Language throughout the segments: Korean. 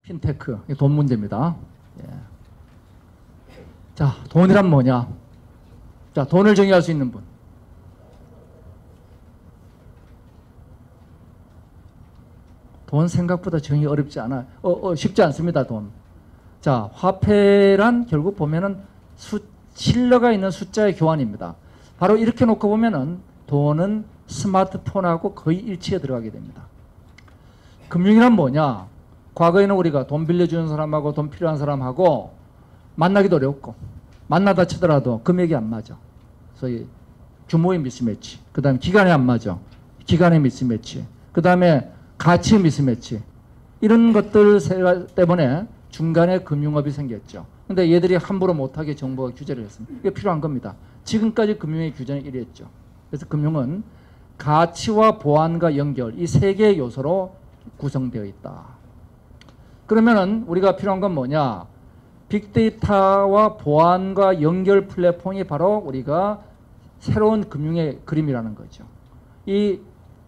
핀테크, 돈 문제입니다. 예. 자, 돈이란 뭐냐? 자, 돈을 정의할 수 있는 분. 돈 생각보다 정의 어렵지 않아요. 쉽지 않습니다, 돈. 자, 화폐란 결국 보면은 실러가 있는 숫자의 교환입니다. 바로 이렇게 놓고 보면은 돈은 스마트폰하고 거의 일치에 들어가게 됩니다. 금융이란 뭐냐? 과거에는 우리가 돈 빌려주는 사람하고 돈 필요한 사람하고 만나기도 어렵고 만나다 치더라도 금액이 안 맞아. 소위 규모의 미스매치. 그 다음에 기간이 안 맞아. 기간의 미스매치. 그 다음에 가치 미스매치. 이런 것들 때문에 중간에 금융업이 생겼죠. 근데 얘들이 함부로 못하게 정부가 규제를 했습니다. 이게 필요한 겁니다. 지금까지 금융의 규제는 이랬죠. 그래서 금융은 가치와 보안과 연결, 이 세 개의 요소로 구성되어 있다. 그러면은 우리가 필요한 건 뭐냐? 빅데이터와 보안과 연결 플랫폼이 바로 우리가 새로운 금융의 그림이라는 거죠.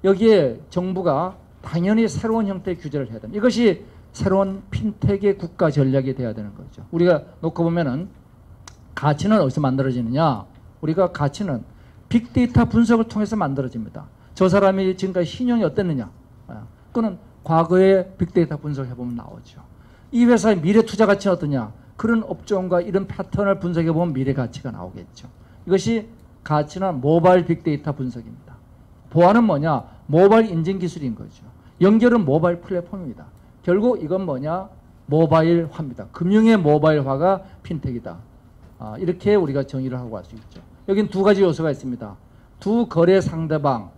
여기에 정부가 당연히 새로운 형태의 규제를 해야 됩니다. 이것이 새로운 핀텍의 국가 전략이 돼야 되는 거죠. 우리가 놓고 보면은 가치는 어디서 만들어지느냐? 우리가 가치는 빅데이터 분석을 통해서 만들어집니다. 저 사람이 지금까지 신용이 어땠느냐? 그거는 과거에 빅데이터 분석해보면 나오죠. 이 회사의 미래 투자 가치는 어떠냐? 그런 업종과 이런 패턴을 분석해보면 미래 가치가 나오겠죠. 이것이 가치는 모바일 빅데이터 분석입니다. 보안은 뭐냐? 모바일 인증 기술인 거죠. 연결은 모바일 플랫폼입니다. 결국 이건 뭐냐? 모바일화입니다. 금융의 모바일화가 핀텍이다. 이렇게 우리가 정의를 하고 갈 수 있죠. 여긴 두 가지 요소가 있습니다. 두 거래 상대방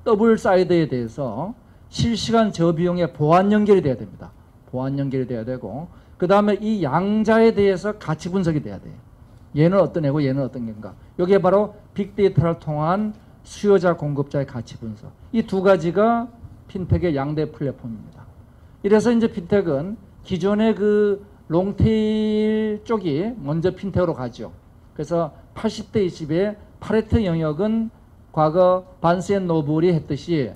더블 사이드에 대해서 실시간 저비용의 보안 연결이 돼야 됩니다. 보안 연결이 돼야 되고, 그 다음에 이 양자에 대해서 가치 분석이 돼야 돼요. 얘는 어떤 애고 얘는 어떤 애인가. 여기에 바로 빅데이터를 통한 수요자 공급자의 가치 분석. 이 두 가지가 핀텍의 양대 플랫폼입니다. 이래서 이제 핀텍은 기존의 그 롱테일 쪽이 먼저 핀텍으로 가죠. 그래서 80대 20의 파레토 영역은 과거 반스 앤 노블이 했듯이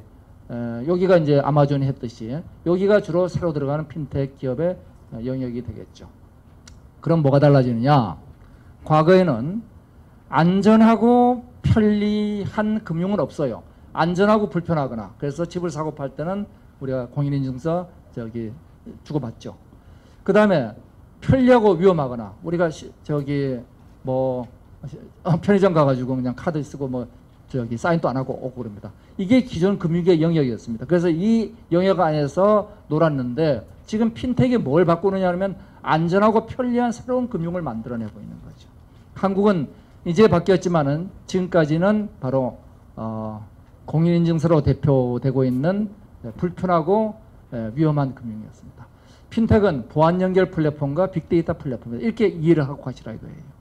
여기가 이제 아마존이 했듯이 여기가 주로 새로 들어가는 핀텍 기업의 영역이 되겠죠. 그럼 뭐가 달라지느냐? 과거에는 안전하고 편리한 금융은 없어요. 안전하고 불편하거나. 그래서 집을 사고 팔 때는 우리가 공인인증서 주고받죠. 그 다음에 편리하고 위험하거나 우리가 편의점 가가지고 그냥 카드 쓰고 사인도 안 하고 오고 그럽니다. 이게 기존 금융의 영역이었습니다. 그래서 이 영역 안에서 놀았는데 지금 핀텍이 뭘 바꾸느냐 하면 안전하고 편리한 새로운 금융을 만들어내고 있는 거죠. 한국은 이제 바뀌었지만은 지금까지는 바로 공인인증서로 대표되고 있는 불편하고 위험한 금융이었습니다. 핀텍은 보안 연결 플랫폼과 빅데이터 플랫폼입니다. 이렇게 이해를 하고 가시라 이거예요.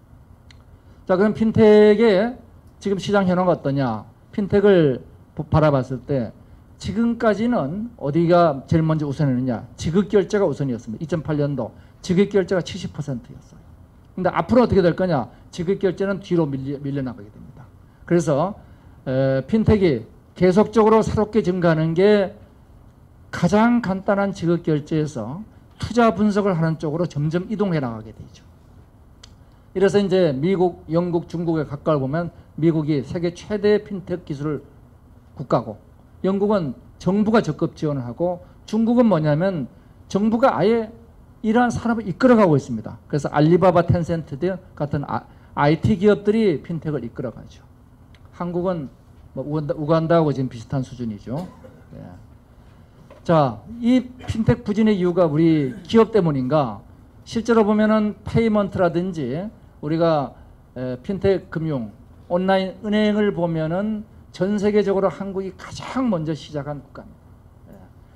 자, 그럼 핀텍의 지금 시장 현황은 어떠냐? 핀텍을 바라봤을 때 지금까지는 어디가 제일 먼저 우선이었느냐? 지급결제가 우선이었습니다. 2008년도 지급결제가 70%였어요. 근데 앞으로 어떻게 될 거냐? 지급결제는 뒤로 밀려나가게 됩니다. 그래서 핀텍이 계속적으로 새롭게 증가하는 게 가장 간단한 지급결제에서 투자 분석을 하는 쪽으로 점점 이동해 나가게 되죠. 이래서 이제 미국, 영국, 중국에 가까이 보면 미국이 세계 최대 핀텍 기술 국가고 영국은 정부가 적극 지원을 하고 중국은 뭐냐면 정부가 아예 이러한 산업을 이끌어가고 있습니다. 그래서 알리바바, 텐센트 같은 IT 기업들이 핀텍을 이끌어가죠. 한국은 우간다하고 지금 비슷한 수준이죠. 예. 자, 이 핀텍 부진의 이유가 우리 기업 때문인가? 실제로 보면은 페이먼트라든지 우리가 핀텍 금융, 온라인 은행을 보면은 전 세계적으로 한국이 가장 먼저 시작한 국가입니다.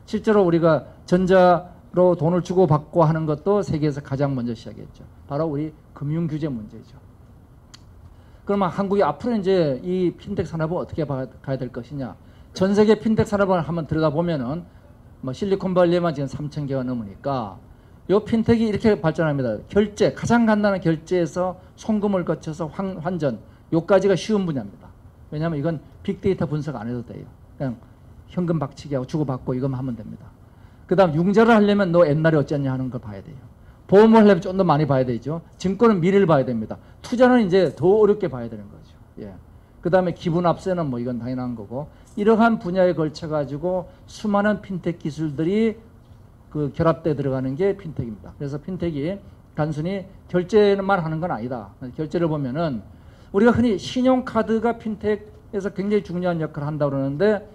실제로 우리가 전자로 돈을 주고 받고 하는 것도 세계에서 가장 먼저 시작했죠. 바로 우리 금융 규제 문제죠. 그러면 한국이 앞으로 이제 이 핀텍 산업을 어떻게 가야 될 것이냐? 전 세계 핀텍 산업을 한번 들여다보면은 실리콘밸리만 지금 3,000개가 넘으니까 요 핀텍이 이렇게 발전합니다. 결제, 가장 간단한 결제에서 송금을 거쳐서 환전, 요까지가 쉬운 분야입니다. 왜냐하면 이건 빅데이터 분석 안 해도 돼요. 그냥 현금 박치기하고 주고받고 이것만 하면 됩니다. 그 다음 융자를 하려면 너 옛날에 어쨌냐 하는 걸 봐야 돼요. 보험을 하려면 좀 더 많이 봐야 되죠. 증권은 미래를 봐야 됩니다. 투자는 이제 더 어렵게 봐야 되는 거죠. 예. 그 다음에 기분압세는 뭐 이건 당연한 거고, 이러한 분야에 걸쳐가지고 수많은 핀텍 기술들이 그 결합돼 들어가는 게 핀텍입니다. 그래서 핀텍이 단순히 결제만 하는 건 아니다. 결제를 보면은 우리가 흔히 신용카드가 핀텍에서 굉장히 중요한 역할을 한다고 그러는데,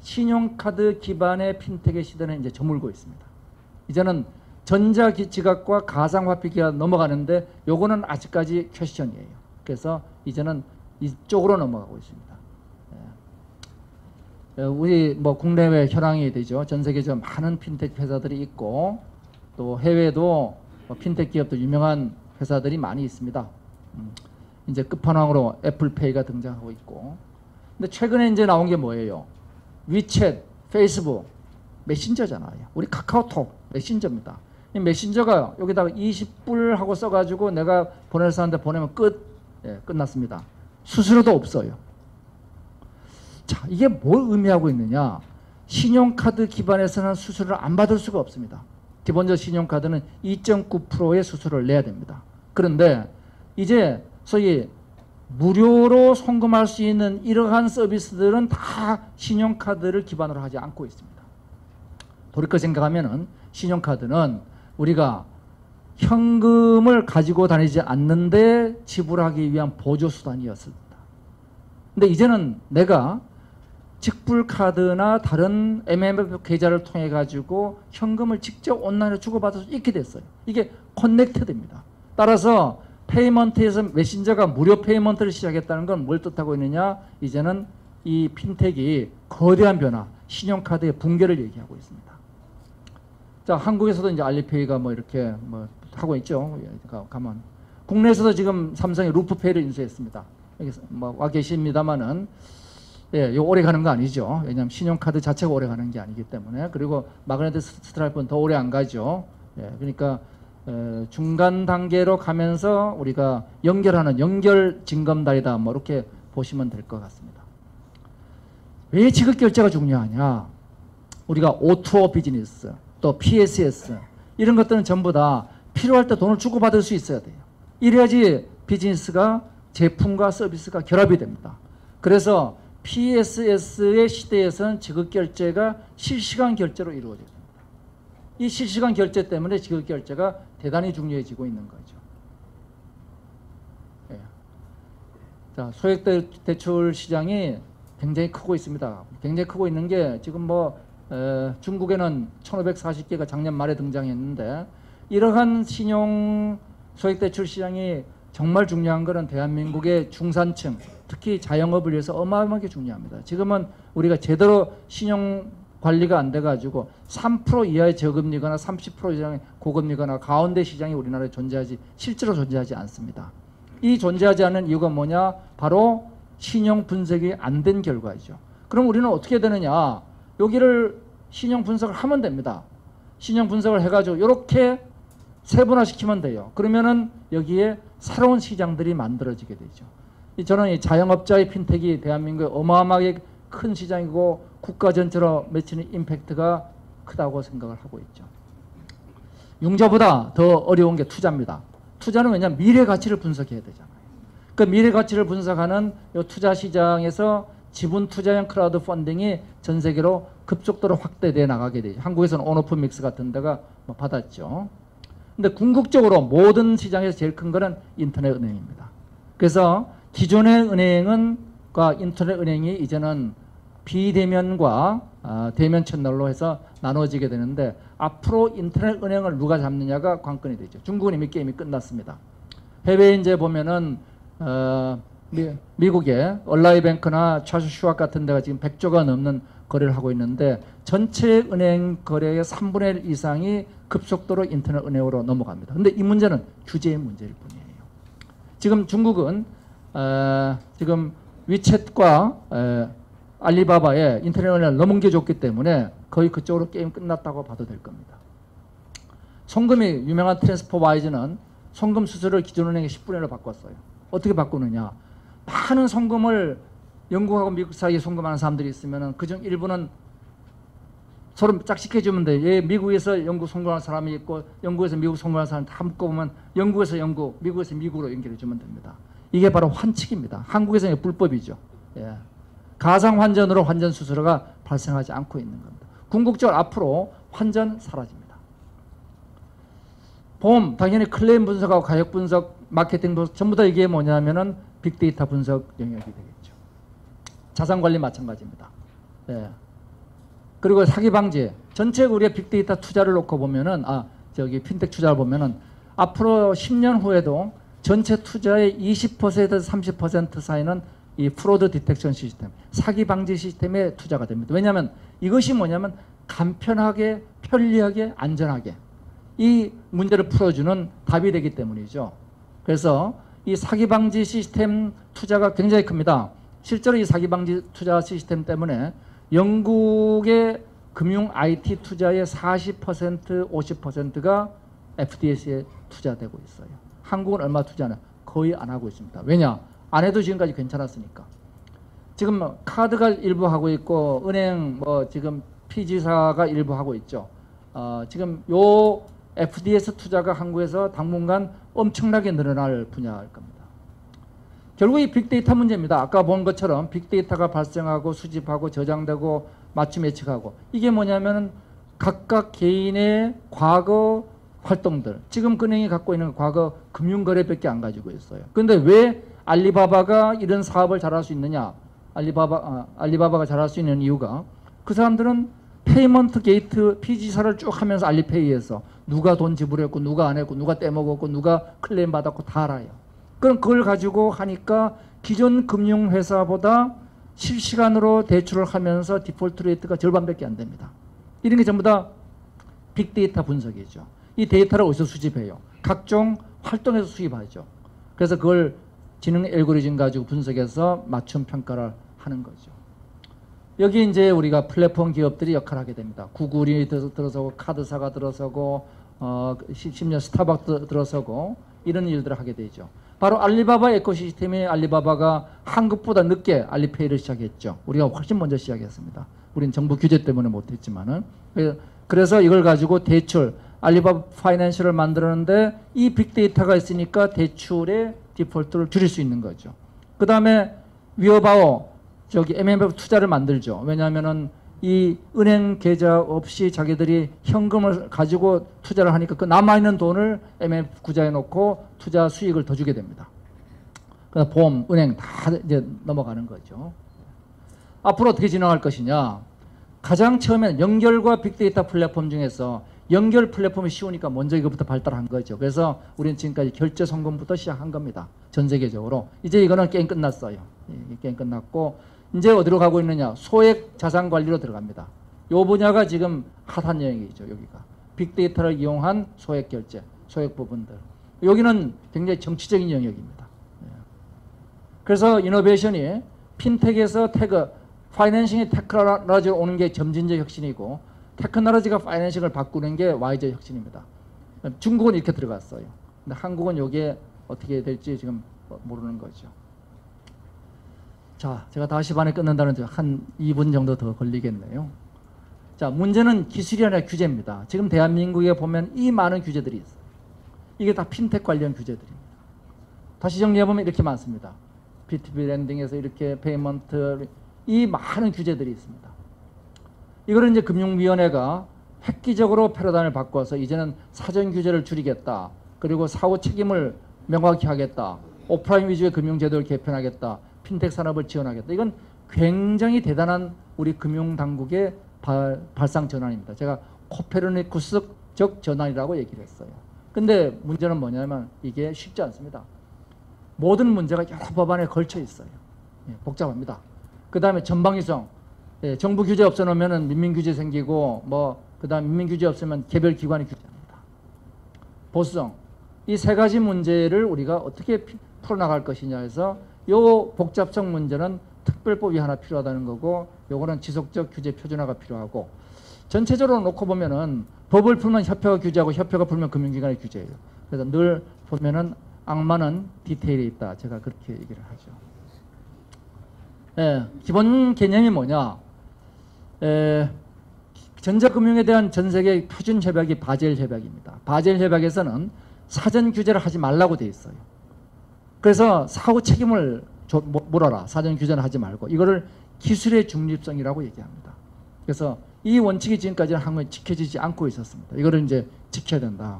신용카드 기반의 핀텍의 시대는 이제 저물고 있습니다. 이제는 전자지갑과 가상화폐기가 넘어가는데 요거는 아직까지 퀘스천이에요. 그래서 이제는 이쪽으로 넘어가고 있습니다. 우리 뭐 국내외 현황이 되죠. 전 세계적으로 많은 핀텍 회사들이 있고, 또 해외도 핀텍 기업도 유명한 회사들이 많이 있습니다. 이제 끝판왕으로 애플페이가 등장하고 있고, 근데 최근에 이제 나온 게 뭐예요? 위챗, 페이스북, 메신저잖아요. 우리 카카오톡 메신저입니다. 이 메신저가 여기다가 20불 하고 써가지고 내가 보낼 사람한테 보내면 끝났습니다. 수수료도 없어요. 자, 이게 뭘 의미하고 있느냐? 신용카드 기반에서는 수수료를 안 받을 수가 없습니다. 기본적으로 신용카드는 2.9%의 수수료를 내야 됩니다. 그런데 이제 소위 무료로 송금할 수 있는 이러한 서비스들은 다 신용카드를 기반으로 하지 않고 있습니다. 돌이켜 생각하면은 신용카드는 우리가 현금을 가지고 다니지 않는데 지불하기 위한 보조수단이었습니다. 근데 이제는 내가 직불카드나 다른 MMF 계좌를 통해 가지고 현금을 직접 온라인으로 주고받을 수 있게 됐어요. 이게 커넥트드입니다. 따라서 페이먼트에서 메신저가 무료 페이먼트를 시작했다는 건 뭘 뜻하고 있느냐? 이제는 이 핀텍이 거대한 변화, 신용카드의 붕괴를 얘기하고 있습니다. 자, 한국에서도 이제 알리페이가 뭐 이렇게 뭐 하고 있죠. 가만. 국내에서도 지금 삼성이 루프페이를 인수했습니다. 여기 뭐 와 계십니다만은, 예, 요 오래 가는 거 아니죠. 왜냐하면 신용카드 자체가 오래 가는 게 아니기 때문에. 그리고 마그네틱 스트라이프는 더 오래 안 가죠. 예, 그러니까 중간 단계로 가면서 우리가 연결하는 연결 징검다리다, 뭐 이렇게 보시면 될 것 같습니다. 왜 지급 결제가 중요하냐? 우리가 O2O 비즈니스, 또 PSS 이런 것들은 전부 다 필요할 때 돈을 주고받을 수 있어야 돼요. 이래야지 비즈니스가 제품과 서비스가 결합이 됩니다. 그래서 PSS의 시대에서는 지급 결제가 실시간 결제로 이루어집니다. 이 실시간 결제 때문에 지급 결제가 대단히 중요해지고 있는 거죠. 예. 자, 소액 대출 시장이 굉장히 크고 있습니다. 굉장히 크고 있는 게 지금 뭐 중국에는 1540개가 작년 말에 등장했는데, 이러한 신용 소액 대출 시장이 정말 중요한 것은 대한민국의 중산층, 특히 자영업을 위해서 어마어마하게 중요합니다. 지금은 우리가 제대로 신용 관리가 안 돼가지고 3% 이하의 저금리거나 30% 이상의 고금리거나 가운데 시장이 우리나라에 실제로 존재하지 않습니다. 이 존재하지 않는 이유가 뭐냐? 바로 신용 분석이 안 된 결과이죠. 그럼 우리는 어떻게 되느냐? 여기를 신용 분석을 하면 됩니다. 신용 분석을 해가지고 이렇게 세분화시키면 돼요. 그러면은 여기에 새로운 시장들이 만들어지게 되죠. 저는 이 자영업자의 핀텍이 대한민국에 어마어마하게 큰 시장이고 국가 전체로 미치는 임팩트가 크다고 생각을 하고 있죠. 융자보다 더 어려운 게 투자입니다. 투자는 왜냐하면 미래 가치를 분석해야 되잖아요. 그 미래 가치를 분석하는 이 투자 시장에서 지분 투자형 크라우드 펀딩이 전 세계로 급속도로 확대돼 나가게 되죠. 한국에서는 온오픈 믹스 같은 데가 뭐 받았죠. 근데 궁극적으로 모든 시장에서 제일 큰 거는 인터넷 은행입니다. 그래서 기존의 은행과 인터넷 은행이 이제는 비대면과 대면 채널로 해서 나눠지게 되는데, 앞으로 인터넷 은행을 누가 잡느냐가 관건이 되죠. 중국은 이미 게임이 끝났습니다. 해외에 이제 보면은 미국의 얼라이뱅크나 차슈 슈왑 같은 데가 지금 100조가 넘는 거래를 하고 있는데, 전체 은행 거래의 3분의 1 이상이 급속도로 인터넷 은행으로 넘어갑니다. 근데 이 문제는 규제의 문제일 뿐이에요. 지금 중국은 지금 위챗과 알리바바에 인터넷 은행을 넘겨줬기 때문에 거의 그쪽으로 게임 끝났다고 봐도 될 겁니다. 송금이 유명한 트랜스퍼와이즈는 송금 수수료를 기존은행의 10분의 1로 바꿨어요. 어떻게 바꾸느냐? 많은 송금을 영국하고 미국 사이에 송금하는 사람들이 있으면 그중 일부는 서로 짝짓해주면 돼. 얘 미국에서 영국 성공한 사람이 있고 영국에서 미국 성공한 사람 다 묶어보면 영국에서 영국, 미국에서 미국으로 연결해주면 됩니다. 이게 바로 환칙입니다. 한국에서는 불법이죠. 예. 가상 환전으로 환전 수수료가 발생하지 않고 있는 겁니다. 궁극적으로 앞으로 환전 사라집니다. 보험, 당연히 클레임 분석하고 가격 분석, 마케팅 분석 전부 다 이게 뭐냐면은 빅데이터 분석 영역이 되겠죠. 자산 관리 마찬가지입니다. 예. 그리고 사기 방지. 전체 우리의 빅데이터 투자를 놓고 보면은 핀텍 투자를 보면은 앞으로 10년 후에도 전체 투자의 20%에서 30% 사이는 이 프로드 디텍션 시스템, 사기 방지 시스템에 투자가 됩니다. 왜냐하면 이것이 뭐냐면 간편하게, 편리하게, 안전하게 이 문제를 풀어주는 답이 되기 때문이죠. 그래서 이 사기 방지 시스템 투자가 굉장히 큽니다. 실제로 이 사기 방지 투자 시스템 때문에 영국의 금융 IT 투자의 40%, 50%가 FDS에 투자되고 있어요. 한국은 얼마 투자는 거의 안 하고 있습니다. 왜냐? 안 해도 지금까지 괜찮았으니까. 지금 카드가 일부 하고 있고 은행 지금 PG사가 일부 하고 있죠. 지금 요 FDS 투자가 한국에서 당분간 엄청나게 늘어날 분야일 겁니다. 결국 이 빅데이터 문제입니다. 아까 본 것처럼 빅데이터가 발생하고 수집하고 저장되고 맞춤 예측하고 이게 뭐냐면 각각 개인의 과거 활동들 지금 은행이 갖고 있는 과거 금융거래밖에 안 가지고 있어요. 그런데 왜 알리바바가 이런 사업을 잘할 수 있느냐? 알리바바가 잘할 수 있는 이유가 그 사람들은 페이먼트 게이트 PG사를 쭉 하면서 알리페이에서 누가 돈 지불했고 누가 안 했고 누가 떼먹었고 누가 클레임 받았고 다 알아요. 그럼 그걸 가지고 하니까 기존 금융회사보다 실시간으로 대출을 하면서 디폴트 레이트가 절반밖에 안 됩니다. 이런 게 전부 다 빅데이터 분석이죠. 이 데이터를 어디서 수집해요? 각종 활동에서 수집하죠. 그래서 그걸 지능 알고리즘 가지고 분석해서 맞춤 평가를 하는 거죠. 여기 이제 우리가 플랫폼 기업들이 역할을 하게 됩니다. 구글이 들어서고 카드사가 들어서고 심지어 스타벅스 들어서고 이런 일들을 하게 되죠. 바로 알리바바 에코시스템이 알리바바가 한국보다 늦게 알리페이를 시작했죠. 우리가 훨씬 먼저 시작했습니다. 우리는 정부 규제 때문에 못했지만은. 그래서 이걸 가지고 대출, 알리바바 파이낸셜을 만들었는데 이 빅데이터가 있으니까 대출의 디폴트를 줄일 수 있는 거죠. 그 다음에 위어바오, MMF 투자를 만들죠. 왜냐하면은 이 은행 계좌 없이 자기들이 현금을 가지고 투자를 하니까 그 남아있는 돈을 MMF 구자에 놓고 투자 수익을 더 주게 됩니다. 그래서 보험, 은행 다 이제 넘어가는 거죠. 앞으로 어떻게 진행할 것이냐. 가장 처음에는 연결과 빅데이터 플랫폼 중에서 연결 플랫폼이 쉬우니까 먼저 이것부터 발달한 거죠. 그래서 우리는 지금까지 결제 송금부터 시작한 겁니다. 전 세계적으로. 이제 이거는 게임 끝났어요. 게임 끝났고 이제 어디로 가고 있느냐. 소액 자산 관리로 들어갑니다. 이 분야가 지금 핫한 영역이죠. 여기가. 빅데이터를 이용한 소액 결제, 소액 부분들. 여기는 굉장히 정치적인 영역입니다. 그래서 이노베이션이 핀텍에서 파이낸싱이 테크놀로지로 오는 게 점진적 혁신이고 테크놀로지가 파이낸싱을 바꾸는 게 Y적 혁신입니다. 중국은 이렇게 들어갔어요. 근데 한국은 이게 어떻게 될지 지금 모르는 거죠. 자, 제가 5시 반에 끝난다는 한 2분 정도 더 걸리겠네요. 자, 문제는 기술이 아니라 규제입니다. 지금 대한민국에 보면 이 많은 규제들이 있어요. 이게 다 핀텍 관련 규제들입니다. 다시 정리해보면 이렇게 많습니다. B2B 랜딩에서 이렇게 페이먼트, 이 많은 규제들이 있습니다. 이거는 이제 금융위원회가 획기적으로 패러다임을 바꿔서 이제는 사전 규제를 줄이겠다. 그리고 사후 책임을 명확히 하겠다. 오프라인 위주의 금융제도를 개편하겠다. 핀텍 산업을 지원하겠다. 이건 굉장히 우리 금융당국의 발상 전환입니다. 제가 코페르니쿠스적 전환이라고 얘기를 했어요. 근데 문제는 뭐냐면 이게 쉽지 않습니다. 모든 문제가 여러 법안에 걸쳐 있어요. 복잡합니다. 그 다음에 전방위성. 정부 규제 없어놓으면 민민규제 생기고 그 다음 민민규제 없으면 개별기관이 규제합니다. 보수성. 이 세 가지 문제를 우리가 어떻게 풀어나갈 것이냐 해서 이 복잡성 문제는 특별법이 하나 필요하다는 거고 요거는 지속적 규제 표준화가 필요하고 전체적으로 놓고 보면은 법을 풀면 협회가 규제하고 협회가 풀면 금융기관이 규제해요. 그래서 늘 보면은 악마는 디테일에 있다. 제가 그렇게 얘기를 하죠. 기본 개념이 뭐냐. 전자금융에 대한 전 세계 표준 협약이 바젤 협약입니다. 바젤 협약에서는 사전 규제를 하지 말라고 돼 있어요. 그래서 사후 책임을 물어라. 사전 규제는 하지 말고 이거를 기술의 중립성이라고 얘기합니다. 그래서 이 원칙이 지금까지는 한국에 지켜지지 않고 있었습니다. 이거를 이제 지켜야 된다.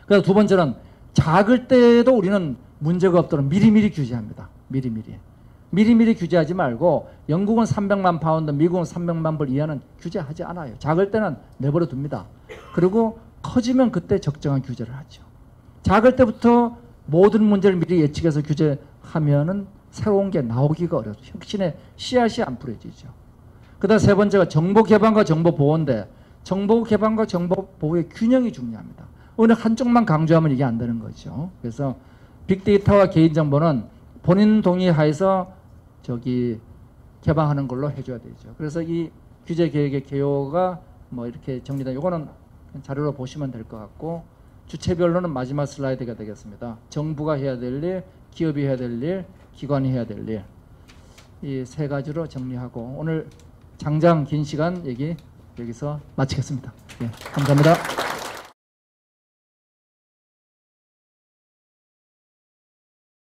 그래서 두 번째는 작을 때도 우리는 문제가 없도록 미리미리 규제합니다. 미리미리 규제하지 말고 영국은 300만 파운드, 미국은 300만 불 이하는 규제하지 않아요. 작을 때는 내버려 둡니다. 그리고 커지면 그때 적정한 규제를 하죠. 작을 때부터 모든 문제를 미리 예측해서 규제하면은 새로운 게 나오기가 어렵죠. 혁신의 씨앗이 안 뿌려지죠. 그다음 세 번째가 정보 개방과 정보 보호인데 정보 개방과 정보 보호의 균형이 중요합니다. 어느 한쪽만 강조하면 이게 안 되는 거죠. 그래서 빅데이터와 개인정보는 본인 동의하에서 개방하는 걸로 해줘야 되죠. 그래서 이 규제 계획의 개요가 뭐 이렇게 정리된 요거는 자료로 보시면 될 것 같고 주체별로는 마지막 슬라이드가 되겠습니다. 정부가 해야 될 일, 기업이 해야 될 일, 기관이 해야 될 일. 이 세 가지로 정리하고 오늘 장장 긴 시간 얘기 여기서 마치겠습니다. 예, 감사합니다.